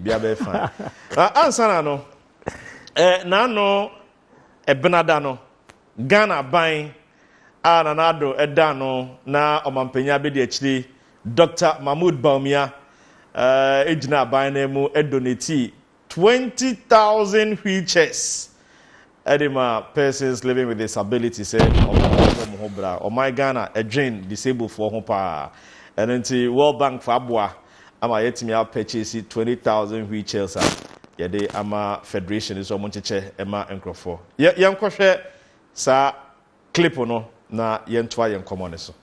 bia be fine. Ansana no. Na no ebenada no. Ghana ban nanado edano na omampenya be de akiri Dr. Mahmoud Baumia ejina ban na mu edonate 20,000 wheelchairs edema persons living with disabilities say oh my Ghana adwin disabled for ho pa and World Bank for aboa ama yetimi a purchase 20,000 wheelchairs yede ama federation is omo cheche ema enkrofo yankwohwe sa clip no na yentwa yenkomo ne so.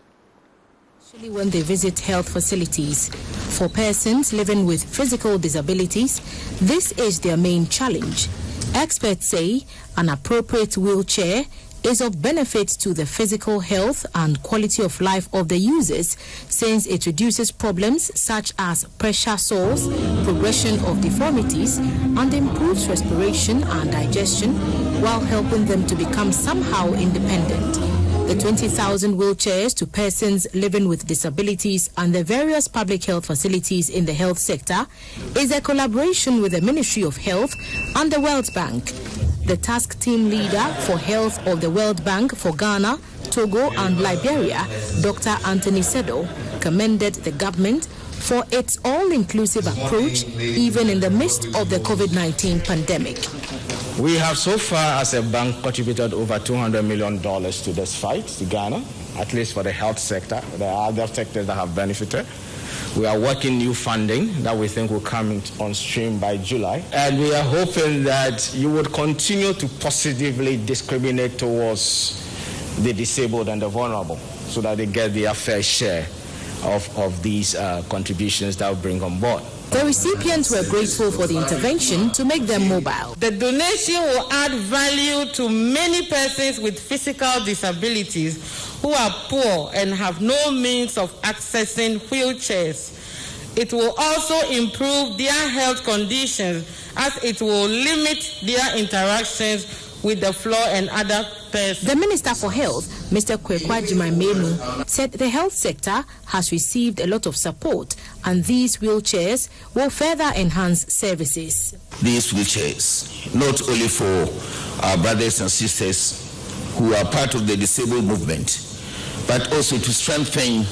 Especially when they visit health facilities. For persons living with physical disabilities, this is their main challenge. Experts say an appropriate wheelchair is of benefit to the physical health and quality of life of the users, since it reduces problems such as pressure sores, progression of deformities, and improves respiration and digestion, while helping them to become somehow independent. The 20,000 wheelchairs to persons living with disabilities and the various public health facilities in the health sector is a collaboration with the Ministry of Health and the World Bank. The task team leader for health of the World Bank for Ghana, Togo and Liberia, Dr. Anthony Sedo, commended the government for its all-inclusive approach even in the midst of the COVID-19 pandemic. We have so far as a bank contributed over $200 million to this fight, to Ghana, at least for the health sector. There are other sectors that have benefited. We are working new funding that we think will come on stream by July. And we are hoping that you would continue to positively discriminate towards the disabled and the vulnerable so that they get their fair share of these contributions that will bring on board. The recipients were grateful for the intervention to make them mobile. The donation will add value to many persons with physical disabilities who are poor and have no means of accessing wheelchairs. It will also improve their health conditions as it will limit their interactions with the floor and other persons. The Minister for Health, Mr. Kwekwa Jimai-Menu, said the health sector has received a lot of support and these wheelchairs will further enhance services. These wheelchairs, not only for our brothers and sisters who are part of the disabled movement, but also to strengthen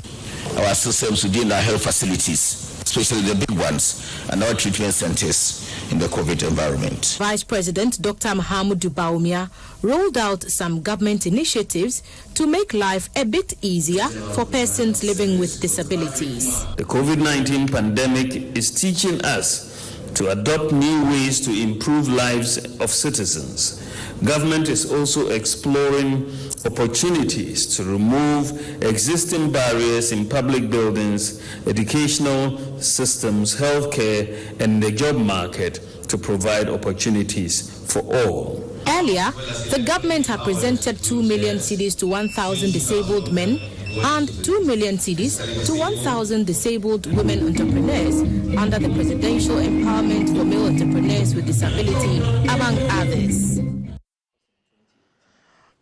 our systems within our health facilities, especially the big ones, and our treatment centers in the COVID environment. Vice President Dr. Mahmoud Baumia rolled out some government initiatives to make life a bit easier for persons living with disabilities. The COVID-19 pandemic is teaching us to adopt new ways to improve lives of citizens. Government is also exploring opportunities to remove existing barriers in public buildings, educational systems, healthcare, and the job market to provide opportunities for all. Earlier, the government had presented 2 million cedis to 1,000 disabled men and 2 million cedis to 1,000 disabled women entrepreneurs under the Presidential Empowerment for Male Entrepreneurs with Disability, among others.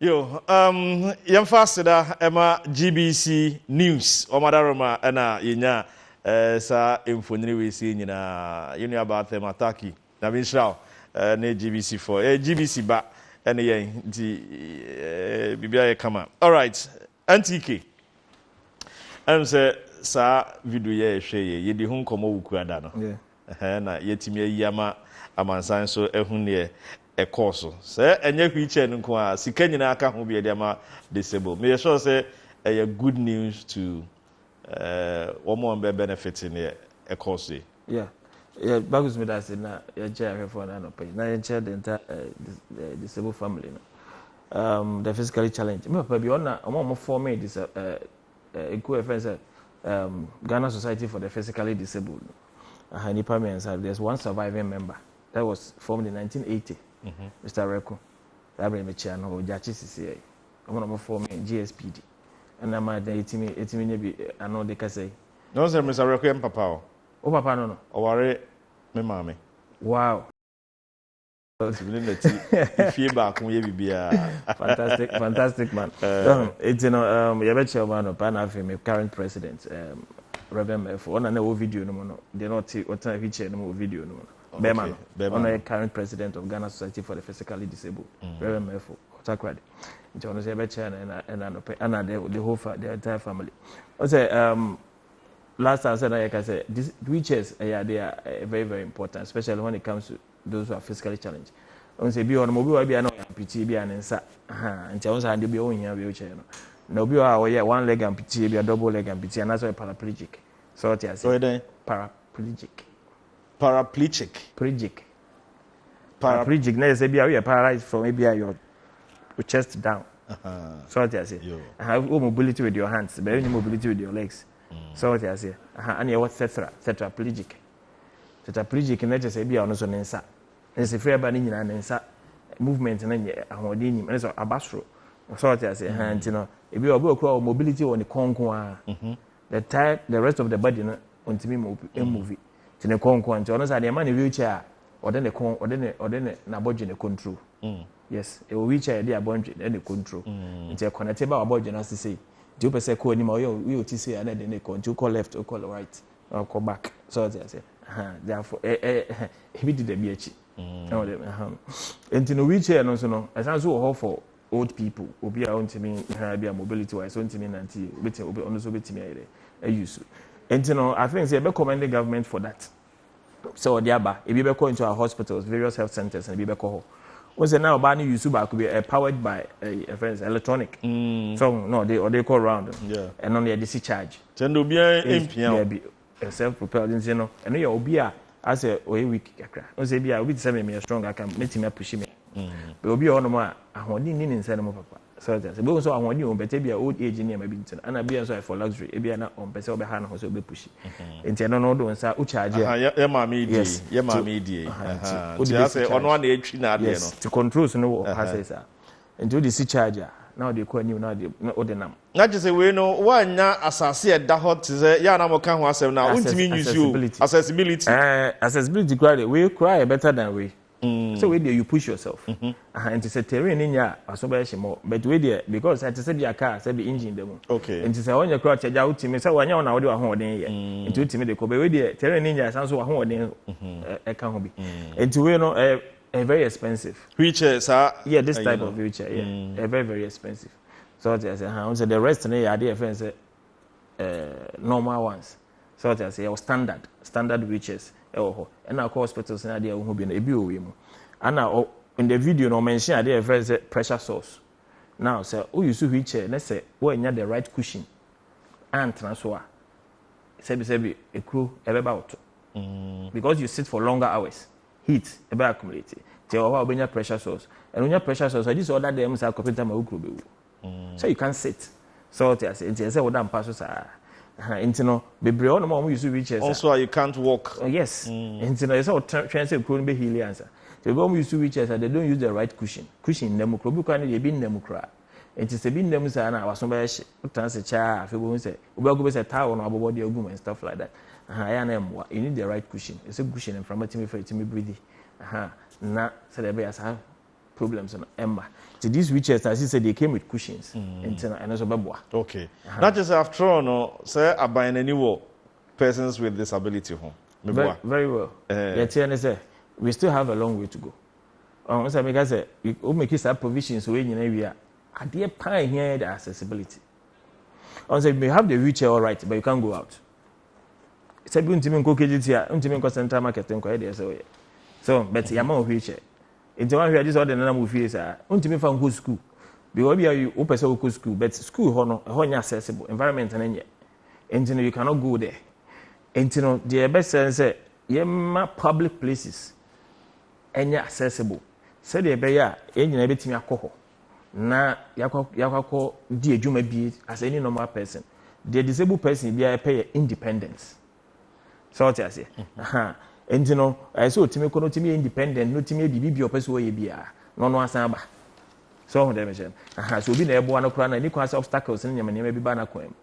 Yamfasida Emma GBC News, Omadaroma, Ena, Yina, Sa, Infoniri, we see in a about them attacking. Navin Shao, ne GBC for GBC back, and the Bibia Kama. All right, Antike. I'm say, Sa video ye, ye di home como Ukuadano. Yeah, na yetimi yama amansan so ehunye. A course, sir, and your creature and inquire, see, can you not come be a disabled? May I sure say a good news to one more benefits in a course? Yeah, Bagus me that na your chair for an pay. Now your chair the entire disabled family. The physically challenged. Maybe on a more for me this a good friend Ghana Society for the Physically Disabled. There's one surviving member that was formed in 1980. Mr. Reko, that bring me chair no Jachi CCA. I'm gonna form GSPD, and I'm at 18 be I know they can say. No, sir, Mr. Reko and Papa. Oh, Papa, no. Oh, worry, me, mommy. Wow. Feedback, fantastic man. It's you know, you bet your man of Pan current president. Reverend Mefo. On a video no. They not what time wheelchair no video no. Bema. On a current president of Ghana Society for the Physically Disabled. Reverend Mefo. Takrad. John was a chair and the whole the entire family. I say last time I said I said these wheelchairs they are very, very important, especially when it comes to those who are physically challenged. I say be on mobile be an amputee be an insa. And Jones had to be on here wheelchair. No be one leg amputee be a double leg amputee and that's a paraplegic. So what I say paraplegic. Paraplegic. Now say be a paralyzed from maybe your chest down. So what I say. Have mobility with your hands, but any mobility with your legs. So what I say. And you what tetraplegic. Tetraplegic na just say be on so nensa. Nse free ba ni nyina nensa movement na nye ahodi nyim. Na so abasro. So what I say. And you know, if you go mobility on the konko the rest of the body no ontimi move. To the konko and so the man in wheelchair or then the na body the control. Yes, a wheelchair they are born and the control. It's a connected by body na say. Do you say call him or you say and then they control call left or call right or call back. So what I say. Therefore he did the BH. And in a wheelchair no as I so for old people obi a want me be a mobility wise want me nanti beti obi ono so beti me use. And I think say be commend the government for that. So the aba e be call into our hospitals, various health centers and be call. Once now ba ni use back be powered by electronic. So no they call round. Yeah. And on the DC charge. Send obi empia be self-propelled you know. And you obi a as a week kakra. On say be obi say me strong I can make me push me. But obi ono ma ahodi ni inside mo papa. So that say so ahodi on better be old age ni ma bi ntin. And be so for luxury e be na on pese obi ha na ho so be push. Nti no do nsa u charge ya ma me die. Ya ma me die. Nti say ono na etwi na ade no. To controls no ha say sa. Nti the DC charger now they call new now they ordinam. Na just say we no wanya asase e da hot say ya na mo kan ho asem na untimi use you accessibility. Accessibility cry better than we. So where you push yourself. And to say terrain in ya aso more. But where there because I said your car say the engine them. Okay. And to say when you crouch charge out me say wanya na we do ahoden here. Into ultimate dey ko be where there terrain in ya san so ahoden e kan ho bi. And to we no very expensive. Wheelchair sir. Yeah, this type of wheelchair, yeah. Very, very expensive. So I say the rest na dey friends say normal ones. So I say standard wheelchairs. And our hospitals na there who be na ebi owe mu. And now in the video no mention there friends pressure source. Now say who use wheelchair let's say when you the right cushion and transfer. Say a crew about because you sit for longer hours. Heat ebe accumulate. Te o wa obenya pressure source. And when your pressure source this other them say computer ma ukro be. So you can sit. So I say we don pass so intino bebre on mo use wheelchairs. Also you can't walk. Yes. Intino is all transfer crew be heal answer. They go use wheelchairs they don't use the right cushion. Cushion dem crew be kan dey be dem kra. Enti se bi dem say na waso be transfer cha afebo say obi go be say towel no abobo dey agum and stuff like that. You need the right cushion. It's a cushion and from a team for it to me breathe. Na so there be as problems on Emma. So these wheelchairs, as you said, they came with cushions. And also babwa. Okay. Not just after all, no, say about any persons with disability home. Very well. Say we still have a long way to go. So I say we make some provisions when you know we are at the pine here the accessibility. Also you may have the wheelchair all right, but you can't go out. Sabi untimi nko KGT untimi nko central market nko e dey say so but yama o wheelchair into one here this order na mo fie say untimi fa nko school because be you o pese o school but school ho no ho nya accessible environment na nye and you cannot go there and the best say yema public places enya accessible say the be ya enyina betimi akọ na yakwa di adwuma bi as any normal person the disabled person be pay independence. So what I say, and I saw Timmy kono Timmy independent, no Timmy be person way be no asamba. So what I mention. So be able to crown any class obstacles in your name be banner coin.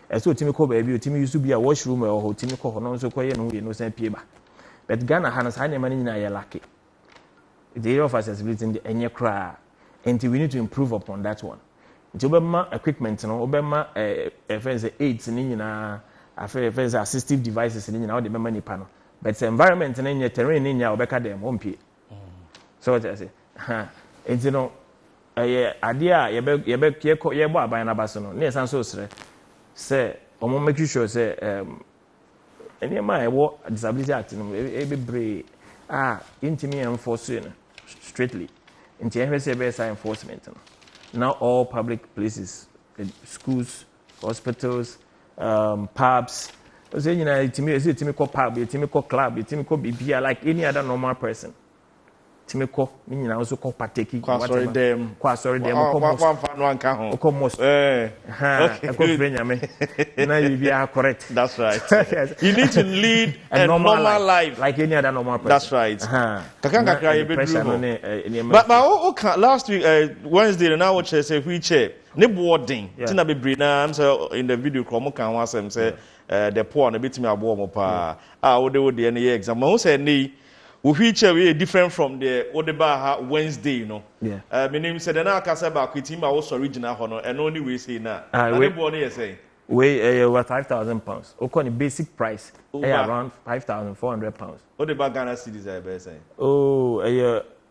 I saw Timmy Kobe, Timmy used to be a washroom or Timmy Koho, no so quiet, no same paper. But Ghana has any money in a lucky. The area of accessibility in the any cry, and we need to improve upon that one. Obama equipment, no Obama friends aids in after assistive devices in now the memory panel. But the environment and your terrain in your back them won't pay. So what I say, and you know, idea you buy an abasono, near San say, or make you sure say, and your mind what disability act every brave into me enforcing straightly into MSA enforcement. Now all public places, schools, hospitals, pubs. So you know, it's me call pub, it's me call club, it's me call BBA like any other normal person. Timiko, meaning also call partaking. Quite sorry them. One can almost. Correct. That's right. You need to lead a normal life like any other normal person. That's right. But last week, Wednesday, and I watched a wheelchair. Ne boarding. Tina be breed now. So in the video, Chromo can was say the poor and a bit me a warm up. Would they would the any exam? I say ni. Wheelchair we different from the Odebaha Wednesday, you know. Yeah. My name said na kasa ba kwiti ma was original hono and only we say na. We born here say. We over £5,000. Okay, the basic price around £5,400. Odeba Ghana cedis I be say. Oh,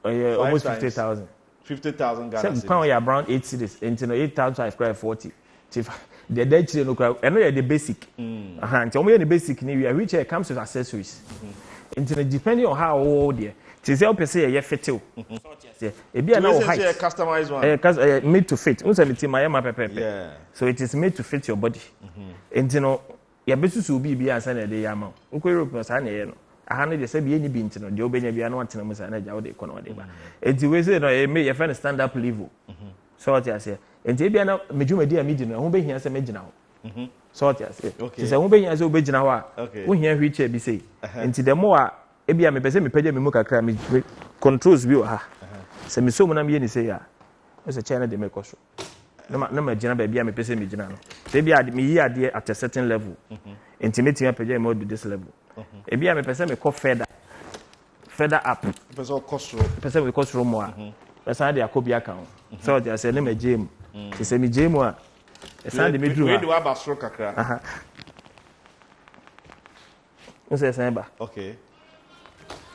almost 50,000. 50,000 Ghana cedis. Pound around 8 cedis. Into 8,000 I cry 40. The dead children no cry. I know the basic. Until we the basic ni we wheelchair comes with accessories. Depending on how old you are, it's help you say you fit you. It be now height. Customized one. Made to fit. Yeah. So it is made to fit your body. And you know, your business will be as an idea. Uncle Europe was an year. I handed the same any bean to the Obey be one to the Manager. And you say, I may your friend stand up level. So what I say. And Jabiana, Majuma medium, who be here as a major now. So what I say. Okay. She said, who be as a big now. Okay. Who here which be say. And to the more, Ebia me pese me pede me muka kra me controls bi o ha se me so mo na me ni say ya o se China de me koso na ma gina ba bia me pese me gina no se bia me yi ade at a certain level intimate me pede me do this level ebia me pese me ko further up pese o kosro pese me kosro mo a pese ade akobia kan so they say na me jam se me jam a pese de me dru we do aba sro kakra o se say ba okay.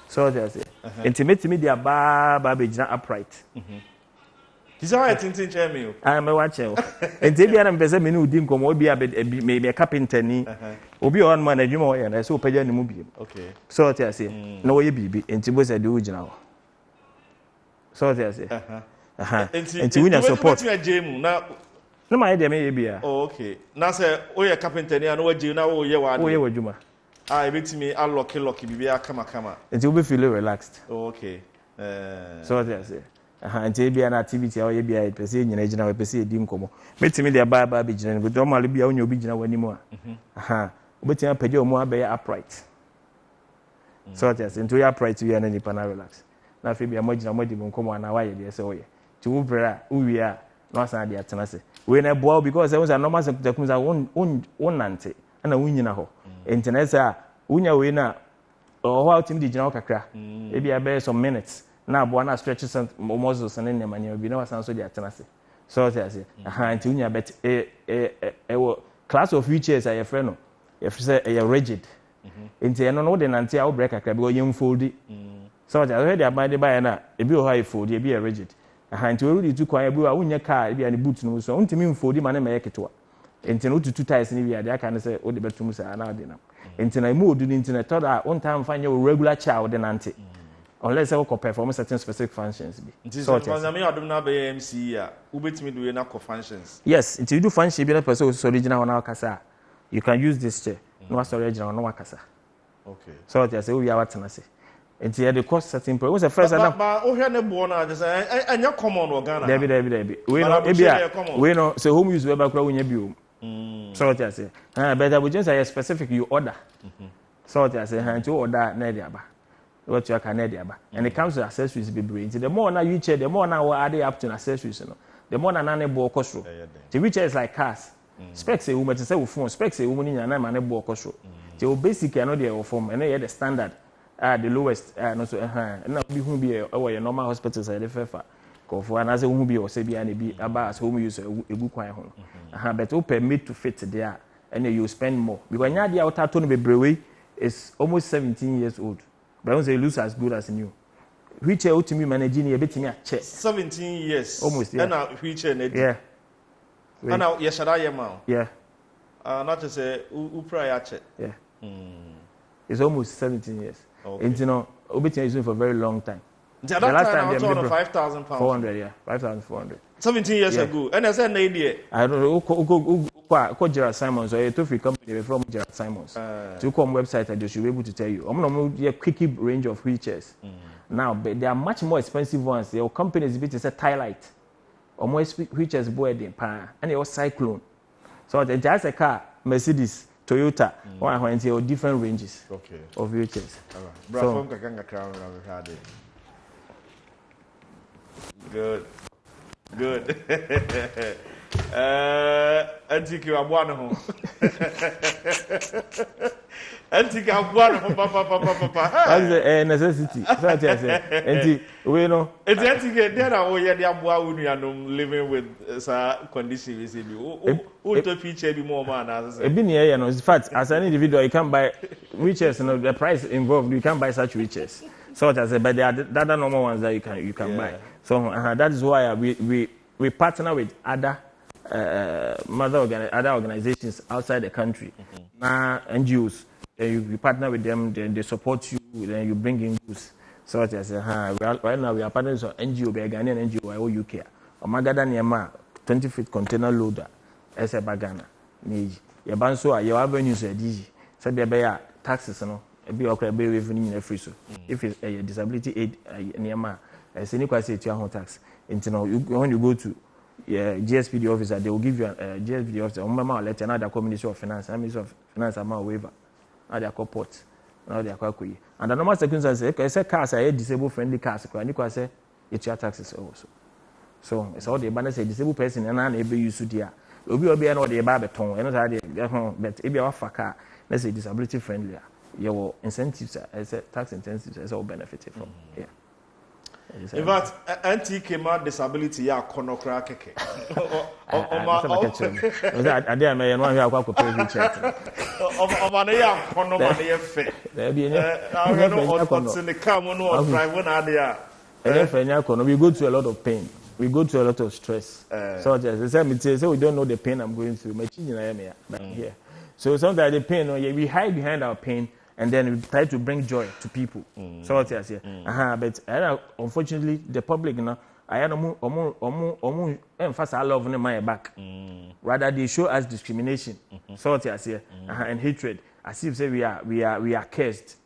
So there's it. Intimate media ba be jina upright. Is that right in me? I am watching. And Debian and Beza Minu dim come will be a carpenter ni. Obi on man adwuma we na so pagya ni mu bi. Okay. So there's it. No we bibi entibo say the original. So there's it. Enti we na support. No my idea me bia. Oh okay. Na say we a carpenter ni na we na we ye wa. We ye wadwuma. I bet me I lucky bibia kama. Until we feel relaxed. Oh, okay. So what I say. Until be an activity or be a person in agent or person dim como. Met me the bar be general, but don't be on your beginner anymore. But you pay your more be upright. So what I say. Into upright to you and any pana relax. Now if you be a marginal modium come on now, why so ye. To Ubra, we are not Sunday at Tennessee. When I boil because there was a normal second I won't nante and a winning a hole. International, unya wina or how team the general kakra. Maybe I bear some minutes. Now, one stretches some muscles and then man, you'll be no sound so the Tennessee. So I say, until unya bet a class of wheelchairs are your friend. If you say a rigid, into no know then until I'll break a crab or young foldy. So I already abided by an a bill high fold, you be a rigid. Until really too quiet, unya car, be any boots no so until me for the man make it to. Enti no tutu ties ni bia dey kan say o de betum say na de nam enti na mo do ni enti na toda on time find your regular child de nante unless I go perform certain specific functions bi so na me adom na be MC a u betimi do na functions yes enti you do function bi na person so original na kasa you can use this chair no was original no kasa okay so what I say we are what na say enti the cost certain point was the first adam but o hwe ne bo na just anya common no Ghana Debbie we no e bia we no say home use we ba kura wonya bi so what I say but I would just say specific you order so what I say to order na dia ba what you can na dia ba and it comes to accessories be brain the more now you check the more now we add up to accessories no the more na na bo kosro the which is like cars specs e woman to say phone specs e woman nya na ma na bo kosro the basic no dey form and the standard the lowest no so na be hu be your normal hospitals are the fair for another who be or say be and be about home use a good quiet home. But open made to fit there and then you spend more. Because now the outer tone Brewe is almost 17 years old. But once they lose as good as new. Wheelchair ultimately managing a bit in a check. 17 years. Almost, yeah. And now wheelchair. Yeah. And now, yes, I am now. Yeah. Not to say, who pray check. Yeah. It's almost 17 years. Okay. And you know, Obitin is doing for a very long time. The last time I was on 5,000 pounds. 400, yeah. 5,400. 17 years ago. And I said, no idea. I don't know. Who Gerard Simons or a toffee company from Gerard Simons. So come website, I should be able to tell you. I'm not a quickie range of wheelchairs. Now, but they are much more expensive ones. Your companies bit is a Tylite. Or more wheelchairs boy than pan. And it was Cyclone. So just a car, Mercedes, Toyota, or different ranges of wheelchairs. So, good. Antiki abwana ho. Antiki abwana ho papa. That's a necessity. So I say, anti we know. It's antiki there na oye de aboa unuanom living with condition we say who to feature be more man as say. E bi ne ya no, in fact, as an individual you can buy wheelchairs, you know, the price involved, you can buy such wheelchairs. So I say, but there are the other normal ones that you can buy. So that is why we partner with other other organizations outside the country. Now NGOs, you partner with them, then they support you, then you bring in goods. So I say, right now we are partners with NGO, be a Ghanaian NGO, I UK. Omagada Niama 20-foot container loader, as a bagana. Your banso, your avenues are digi. So there be taxes, no. Be okay, be revenue free. So if it's a disability aid, Niama, as any question to your tax. When you go to GSPD officer, they will give you a GSPD officer. Remember, letter now the Ministry of Finance, Ministry of Finance amount waiver. Now they are called ports. Now they are called kuyi. And the normal circumstances, I say cars are disabled friendly cars. I say it's your taxes also. So it's all the banner say disabled person and I'm able use to there. Obi be no dey ba beton. You know that but if you have a car, let's say disability friendly, your incentives, I say tax incentives, is all benefited from. Yeah. In fact, anti-came disability ya konokra keke. I dare me no here akwa pay wheelchair. Oma na ya kono ma na ye fe. There be any. I don't know what's in the car no drive when are there. We go through a lot of pain. We go through a lot of stress. So just say we don't know the pain I'm going through. My children are here. So sometimes the pain, we hide behind our pain. And then we try to bring joy to people. So what I say, but unfortunately, the public now, I am emphasize our love on my back. Rather, they show us discrimination. So what I say, and hatred. As if say we are cursed.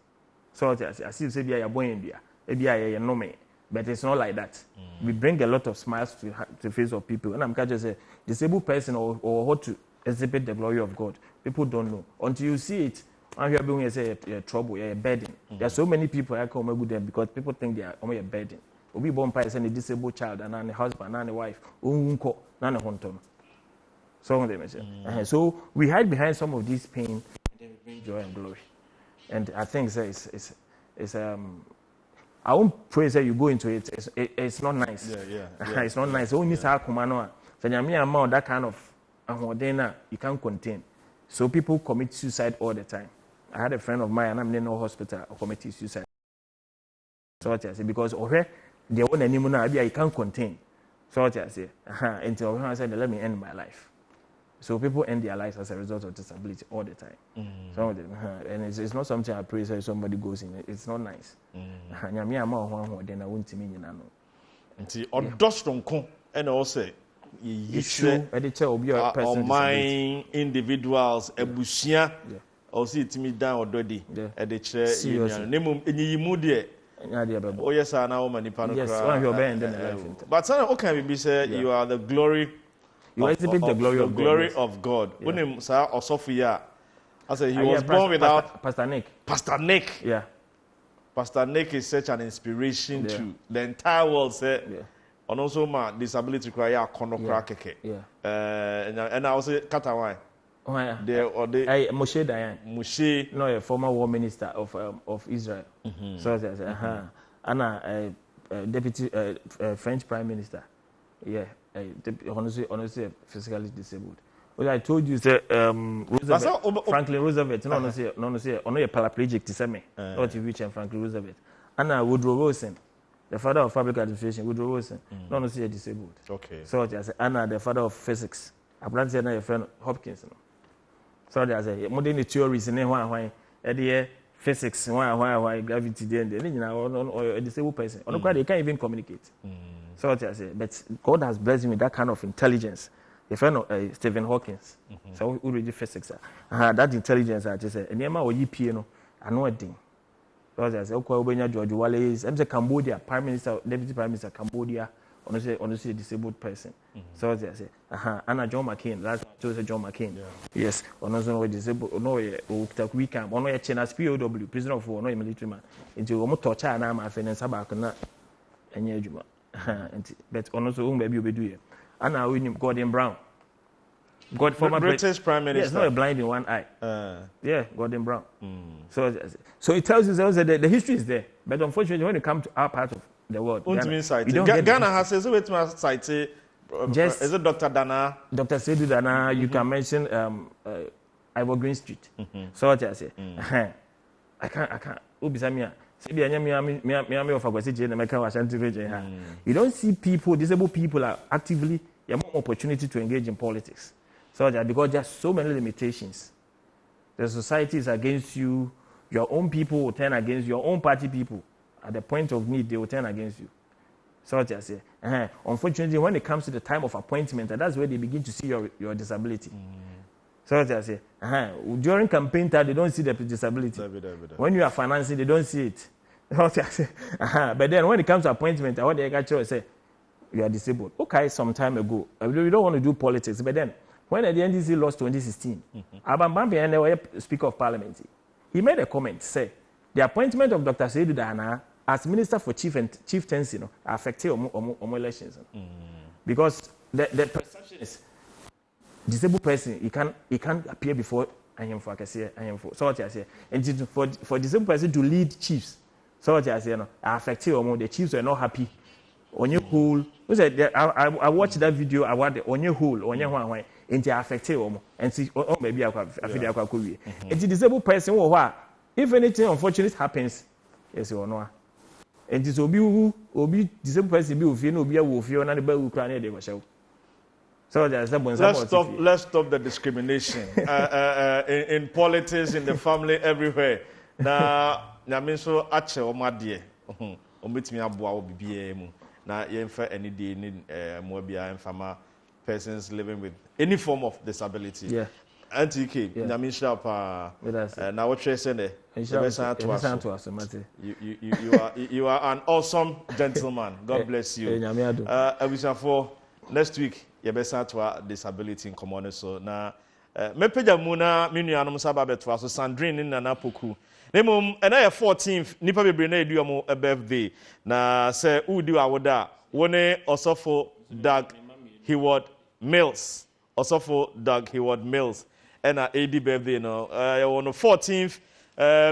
So what I say, as if say we are born in there, maybe I am no me. But it's not like that. We bring a lot of smiles to the face of people. And I'm going to say, disabled person or how to exhibit the glory of God. People don't know until you see it. I'm here being say trouble, a burden. There are so many people I come with them because people think they are only a burden. We born by a disabled child and a husband and a wife, so we hide behind some of this pain and then we bring joy and glory. And I think it's I won't praise that you go into it. It's not nice. It's not nice. Only that kind of you can't contain. So people commit suicide all the time. I had a friend of mine, and I'm in no hospital, committed suicide. So what I say, because they want anymore now, I can't contain. So what I say, until I said, let me end my life. So people end their lives as a result of disability all the time. Some of them, and it's not something I praise that somebody goes in. It's not nice. Then I won't mean you know. Until on Dostronko and also. Issue, or mine individuals, ebusia, or see it me down already at the chair. Name any mood. Oh, yes, I know many panels. But some okay, we say you are the glory. You exhibit the glory of God. When him, sir, or Sophia, I said he was born without Pastor Nick. Pastor Nick. Yeah. Pastor Nick is such an inspiration to the entire world. Say. And also my disability cry konokra keke. And I was Katawai. Moshe Dayan. Moshe, no, a former war minister of Israel. So Anna, deputy French prime minister. Yeah, honestly physically disabled. Well, I told you, say, Roosevelt, Franklin Roosevelt, no, say, on a paraplegic to send me, not to reach Franklin Roosevelt. And Woodrow Wilson, the father of public administration, Woodrow Wilson, no, say disabled. Okay. So I say, Anna, the father of physics, I plan to say, your friend Hopkins. So I say, modern theories in why, physics, why gravity, or a disabled person. On the quite, they can't even communicate. So I say, but God has blessed me with that kind of intelligence. A friend of Stephen Hawkins, so who read physics, that intelligence, I just say, and Yama or EPNO, I know a thing. So I say, okay, George Wallace, I'm the Cambodia, Prime Minister, Deputy Prime Minister, Cambodia, honestly, a disabled person. So I say, Anna John McCain, last chose John McCain. Yes, honestly, disabled, no, we can, on a China's POW, prisoner of war, no military man, into almost torture and I'm a finance about and Yajuma. But honestly, maybe you do it. And now we need Gordon Brown. Former British Prime Minister. Yes, not blind in one eye. Yeah, Gordon Brown. So it tells you that the history is there. But unfortunately, when it comes to our part of the world, Ghana has a way to cite. Is it Dr. Dana? Dr. Seydou Dana. You can mention Ivor Green Street. So what I say, I can't. You don't see people, disabled people are actively, you have more opportunity to engage in politics. So that because there are so many limitations. The society is against you, your own people will turn against you, your own party people. At the point of need, they will turn against you. So what I say. Unfortunately, when it comes to the time of appointment, that's where they begin to see your disability. So what I say. During campaign time, they don't see the disability. When you are financing, they don't see it. But then when it comes to appointment, what they actually say, you are disabled. Okay, some time ago, we don't want to do politics. But then, when the NDC lost 2016, Abambambi, Speaker of Parliament, he made a comment, say, the appointment of Dr. Seydou Dana as Minister for Chieftaincy affected elections. Because the perception is, disabled person, he can't appear before I am for. So what I say, and for disabled person to lead chiefs, so what I say, affected the chiefs were not happy. On your whole, I watched that video. I want on your whole, on your one, and they affected and see, maybe I could be. It's a disabled person who, if anything unfortunate happens, yes or no. And it's obi disabled person be with you, no be a wolf, you're not about Ukraine, they were show. So let's stop the discrimination in politics, in the family, everywhere. Now, so ache omadie. Omitimi aboa obibiye mu. Na yemfa any day ni mo bia emfama persons living with any form of disability. Yeah. NTK, Nyamisha pa. Na what you say you are an awesome gentleman. God bless you. For next week, yebesa to disability in common so na mepeja mu na me nuanom saba beto so Sandrine na Napoku. Nemum na 14th nipa bebre na edu am birthday na say udi awoda wone Osofo Doug Heward Mills. Osofo Doug Heward Mills and AD birthday no on the 14th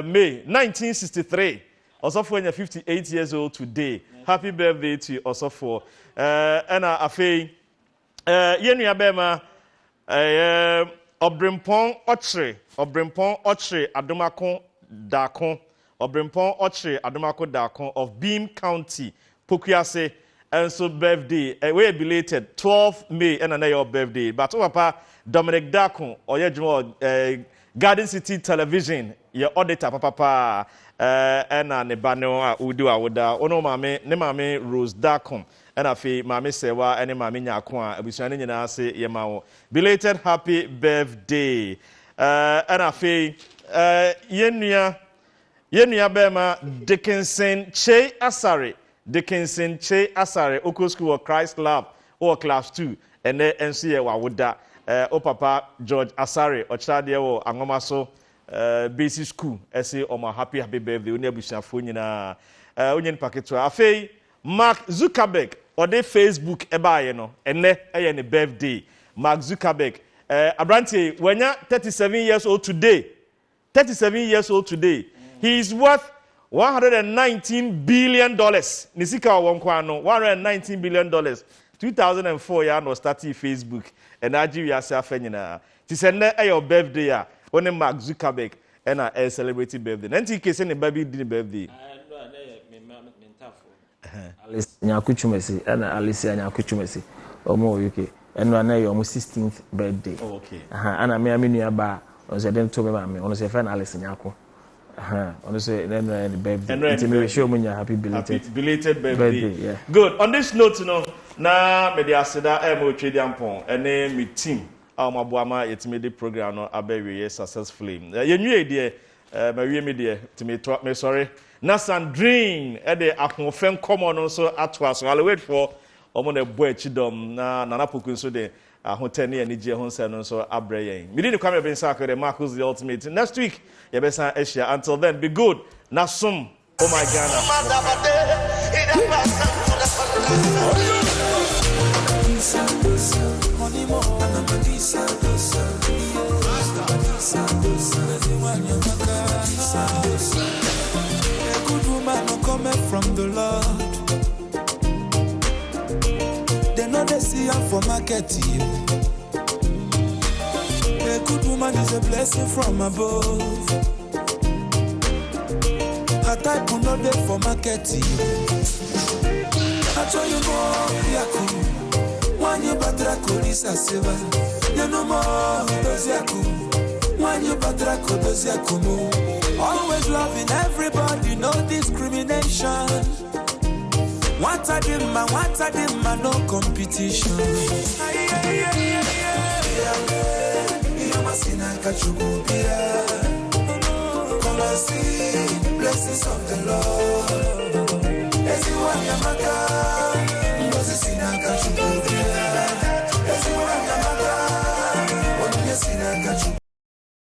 May 1963. Osofo is 58 years old today. Happy birthday to Osofo. And afei yenu abema Obrempon Ochre Adomako Dakon of Beam County Pokuase and so birthday we belated 12 May and another birthday but papa Dominic Dakon or Garden City Television your auditor papa and nebano udu awoda ono mame Rose Dakon and afi mame sewa and mame nyakwa abusuane nyina se yemawo belated happy birthday and afi yenua bema Dickinson Che Asare Oko School of Christ Lab or class 2 and then NCA wawoda o papa George Asare ochade wo angoma so basic school say o ma happy birthday oni abusuafo nyina onyen paketo afei Mark Zuckerberg or the Facebook ebaye no ene eye ne birthday Mark Zuckerberg Abrante wenya 37 years old today he is worth $119 billion. Nisika wonkwa no $119 billion. 2004 ya no started Facebook and Nigeria say afanyina ti say na your birthday a one Mark Zuckerberg and a celebrity birthday nanti ke say ne baby di birthday Alice Nyakuchumesi and Alicia Nyakuchumesi omo UK and na your 16th birthday. Oh, okay. And I mean nearby on the then to me on say friend Alice Nyaku. On say then the birthday. It's me show me happy belated birthday. Yeah. Good. On this note, na me dey aseda mo twedi ampon ene me team mabuama yetimede program no abewe successfully. Yenwie de mawie me de timi me sorry. Na Sandrine de ahofen common no so atwa so I'll wait for omo na boy chidom na nanapoku so de ahotani anije ho nse no so abre yen. Me dey kwame ben sakere the Marcus the ultimate. Next week ye be san Asia. Until then be good. Na sum. Oh my Ghana. A good woman coming from the Lord. They know they see her for market. A good woman is a blessing from above. Her type will not be for market. I tell you more, Yaku. One you batra kolisa seva. You know more, Yaku. One you batra kolisa kumu. Always loving everybody, no discrimination. What I did, man, no competition. Come and see blessings of the Lord. Everyone, Yamaka.